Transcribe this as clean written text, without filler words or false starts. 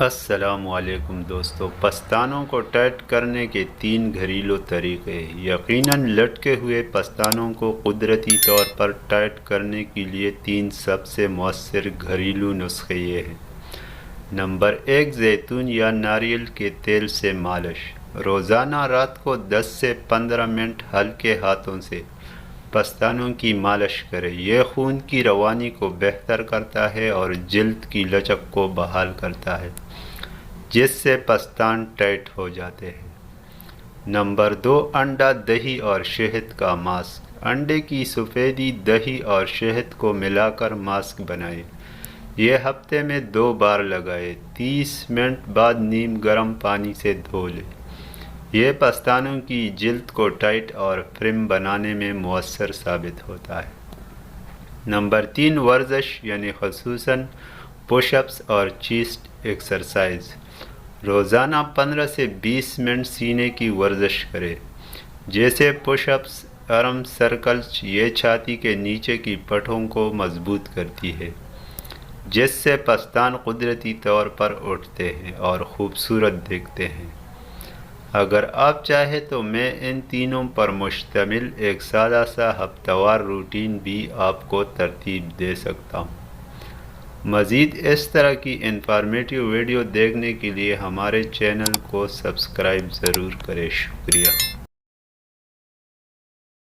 السلام علیکم دوستو، پستانوں کو ٹائٹ کرنے کے 3 گھریلو طریقے۔ یقیناً لٹکے ہوئے پستانوں کو قدرتی طور پر ٹائٹ کرنے کے لیے 3 سب سے مؤثر گھریلو نسخے یہ ہیں۔ نمبر 1، زیتون یا ناریل کے تیل سے مالش۔ روزانہ رات کو 10 سے 15 منٹ ہلکے ہاتھوں سے پستانوں کی مالش کریں۔ یہ خون کی روانی کو بہتر کرتا ہے اور جلد کی لچک کو بحال کرتا ہے، جس سے پستان ٹائٹ ہو جاتے ہیں۔ نمبر 2، انڈا، دہی اور شہد کا ماسک۔ انڈے کی سفیدی، دہی اور شہد کو ملا کر ماسک بنائیں۔ یہ ہفتے میں 2 بار لگائیں۔ 30 منٹ بعد نیم گرم پانی سے دھو لیں۔ یہ پستانوں کی جلد کو ٹائٹ اور فرم بنانے میں مؤثر ثابت ہوتا ہے۔ نمبر 3، ورزش، یعنی خصوصاً پش اپس اور چیسٹ ایکسرسائز۔ روزانہ 15 سے 20 منٹ سینے کی ورزش کریں، جیسے پش اپس، ارم سرکلز۔ یہ چھاتی کے نیچے کی پٹھوں کو مضبوط کرتی ہے، جس سے پستان قدرتی طور پر اٹھتے ہیں اور خوبصورت دکھتے ہیں۔ اگر آپ چاہیں تو میں ان تینوں پر مشتمل ایک سادہ سا ہفتہ وار روٹین بھی آپ کو ترتیب دے سکتا ہوں۔ مزید اس طرح کی انفارمیٹیو ویڈیو دیکھنے کے لیے ہمارے چینل کو سبسکرائب ضرور کریں۔ شکریہ۔